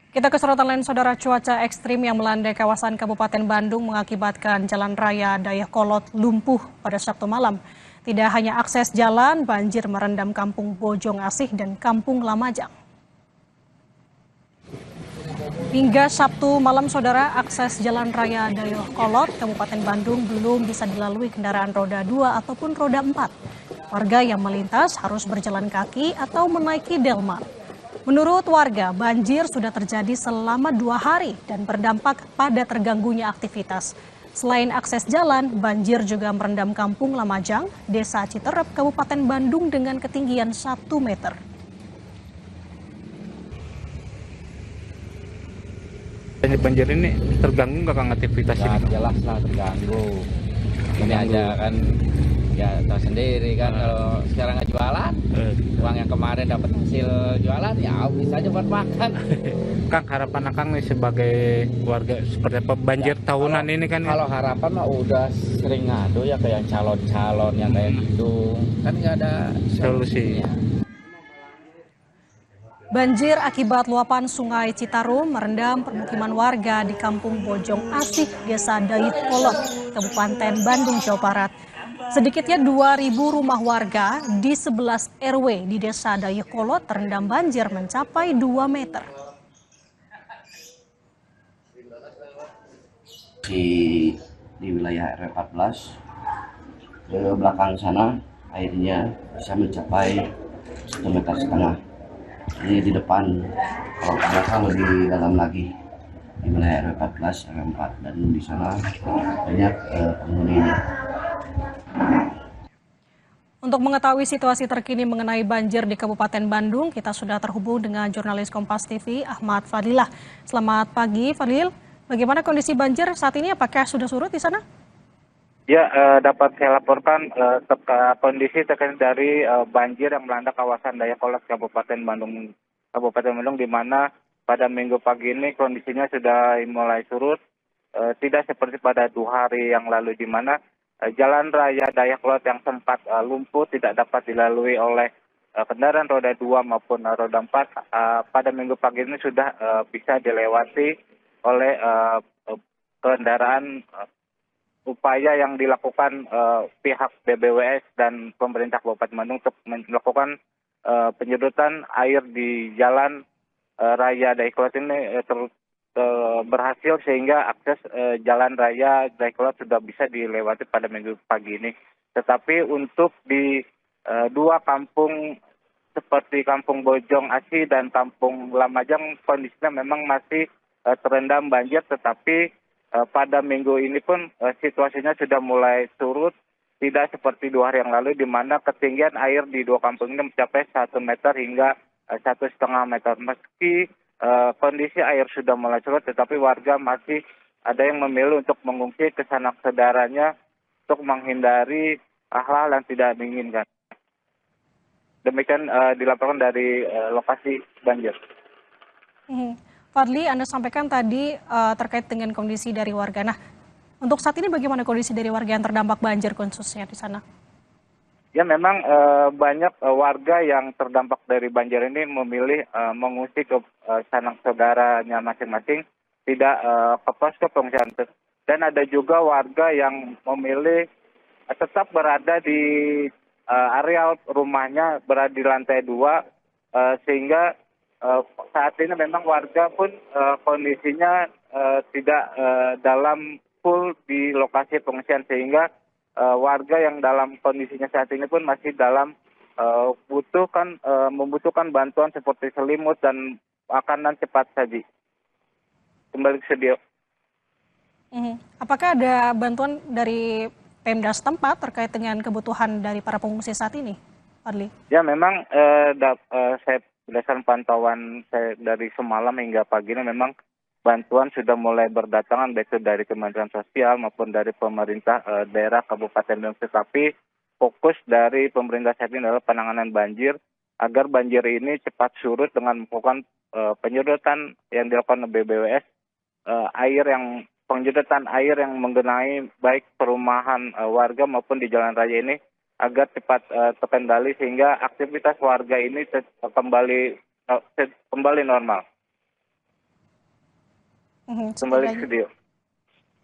Kita ke sorotan lain, saudara. Cuaca ekstrim yang melanda kawasan Kabupaten Bandung mengakibatkan Jalan Raya Dayakolot lumpuh pada Sabtu malam. Tidak hanya akses jalan, banjir merendam Kampung Bojong Asih dan Kampung Lamajang. Hingga Sabtu malam, saudara, akses Jalan Raya Dayakolot Kabupaten Bandung belum bisa dilalui kendaraan roda 2 ataupun roda 4. Warga yang melintas harus berjalan kaki atau menaiki delman. Menurut warga, banjir sudah terjadi selama 2 hari dan berdampak pada terganggunya aktivitas. Selain akses jalan, banjir juga merendam Kampung Lamajang, Desa Citerep, Kabupaten Bandung dengan ketinggian 1 meter. Banjir ini terganggu nggak Kang aktivitas ini? Jelas lah terganggu. Ini aja kan ya tahu sendiri kan kalau sekarang nggak jualan, uang yang kemarin dapat hasil jualan ya habis aja buat makan. Kang, harapan Akang nih sebagai warga seperti apa banjir Ya, tahunan ini kan? Kalau harapan mah udah sering ngadu ya kayak calon-calon yang kayak gitu kan nggak ada Solusi. ya. Banjir akibat luapan Sungai Citarum merendam permukiman warga di Kampung Bojong Asih, Desa Dayakolot, Kabupaten Bandung, Jawa Barat. Sedikitnya 2.000 rumah warga di 11 RW di Desa Dayakolot terendam banjir mencapai 2 meter. Di wilayah RW 14 ke belakang sana airnya bisa mencapai 1,5 meter. Ini di depan, kalau ke belakang lebih dalam lagi di wilayah RW 14 RW 4 dan di sana banyak penghuninya. Untuk mengetahui situasi terkini mengenai banjir di Kabupaten Bandung, kita sudah terhubung dengan jurnalis Kompas TV Ahmad Fadilah. Selamat pagi, Fadil. Bagaimana kondisi banjir saat ini? Apakah sudah surut di sana? Ya, dapat saya laporkan kondisi terkait dari banjir yang melanda kawasan Dayakolot Kabupaten Bandung, di mana pada minggu pagi ini kondisinya sudah mulai surut, tidak seperti pada 2 hari yang lalu di mana Jalan Raya Dayakolot yang sempat lumpuh tidak dapat dilalui oleh kendaraan roda 2 maupun roda 4. Pada minggu pagi ini sudah bisa dilewati oleh kendaraan. Upaya yang dilakukan pihak BBWS dan pemerintah Kabupaten Bandung untuk melakukan penyedotan air di Jalan Raya Dayakolot ini berhasil sehingga akses Jalan Raya Dayakolot sudah bisa dilewati pada minggu pagi ini. Tetapi untuk di 2 kampung seperti Kampung Bojong Asih dan Kampung Lamajang kondisinya memang masih terendam banjir, tetapi pada minggu ini pun situasinya sudah mulai surut, tidak seperti 2 hari yang lalu di mana ketinggian air di 2 kampung ini mencapai 1 meter hingga 1,5 meter. Meski kondisi air sudah mulai surut, tetapi warga masih ada yang memilih untuk mengungsi ke sanak saudaranya untuk menghindari hal-hal yang tidak diinginkan. Demikian dilaporkan dari lokasi banjir. Fadli, Anda sampaikan tadi terkait dengan kondisi dari warga. Nah, untuk saat ini bagaimana kondisi dari warga yang terdampak banjir khususnya di sana? Ya, memang banyak warga yang terdampak dari banjir ini memilih mengungsi ke sanak saudaranya masing-masing, tidak ke posko pengungsian. Dan ada juga warga yang memilih tetap berada di areal rumahnya, berada di lantai 2, sehingga saat ini memang warga pun kondisinya tidak dalam full di lokasi pengungsian, sehingga warga yang dalam kondisinya saat ini pun masih dalam membutuhkan bantuan seperti selimut dan makanan cepat saji. Kembali ke studio. Apakah ada bantuan dari Pemda setempat terkait dengan kebutuhan dari para pengungsi saat ini, Fadli? Ya, memang saya berdasarkan pantauan saya dari semalam hingga pagi ini memang bantuan sudah mulai berdatangan baik itu dari Kementerian Sosial maupun dari pemerintah daerah Kabupaten Bandung. Tetapi fokus dari pemerintah saat ini adalah penanganan banjir agar banjir ini cepat surut dengan melakukan penyedotan yang dilakukan oleh BBWS, penyedotan air yang menggenangi baik perumahan warga maupun di jalan raya ini agar cepat terkendali sehingga aktivitas warga ini kembali normal. Kembali ke studio.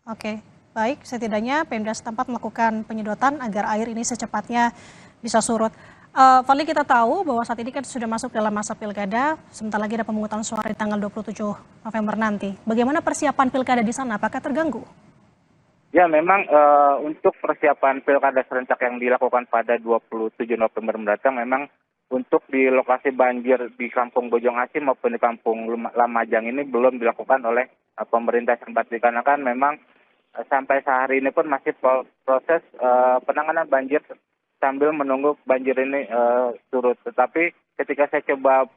Oke, baik. Setidaknya Pemda setempat melakukan penyedotan agar air ini secepatnya bisa surut. Fadli, kita tahu bahwa saat ini kan sudah masuk dalam masa pilkada, sebentar lagi ada pemungutan suara di tanggal 27 November nanti. Bagaimana persiapan pilkada di sana? Apakah terganggu? Ya, memang untuk persiapan pilkada serentak yang dilakukan pada 27 November mendatang, memang untuk di lokasi banjir di Kampung Bojong Asih maupun di Kampung Lamajang ini belum dilakukan oleh pemerintah setempat, dikarenakan memang sampai sehari ini pun masih proses penanganan banjir sambil menunggu banjir ini surut. Tetapi ketika saya coba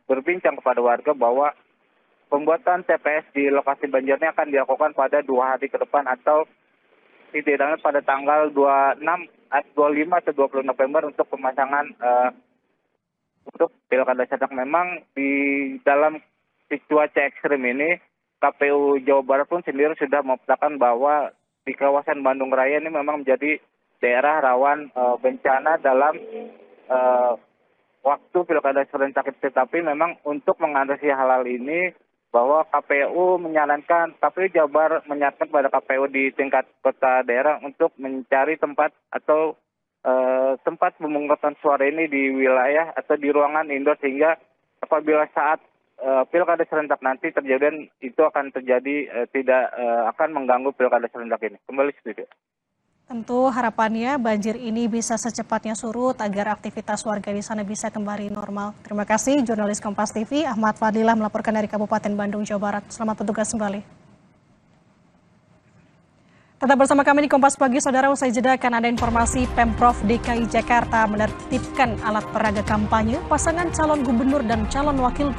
berbincang kepada warga bahwa pembuatan TPS di lokasi banjirnya akan dilakukan pada 2 hari ke depan atau setidaknya pada tanggal 25 atau 20 November untuk pemasangan untuk pilkada serentak. Memang di dalam cuaca ekstrim ini KPU Jawa Barat pun sendiri sudah memetakan bahwa di kawasan Bandung Raya ini memang menjadi daerah rawan bencana dalam waktu pilkada serentak itu. Tapi memang untuk mengatasi hal ini bahwa KPU Jawa Barat menyarankan pada KPU di tingkat kota daerah untuk mencari tempat atau tempat pemungutan suara ini di wilayah atau di ruangan indoor, sehingga apabila saat pilkada serentak nanti terjadi, itu akan terjadi tidak akan mengganggu pilkada serentak ini. Kembali studio. Tentu harapannya banjir ini bisa secepatnya surut agar aktivitas warga di sana bisa kembali normal. Terima kasih jurnalis Kompas TV Ahmad Fadilah melaporkan dari Kabupaten Bandung, Jawa Barat. Selamat bertugas kembali. Tetap bersama kami di Kompas Pagi, saudara. Usai jeda akan ada informasi Pemprov DKI Jakarta menertibkan alat peraga kampanye pasangan calon gubernur dan calon wakil gubernur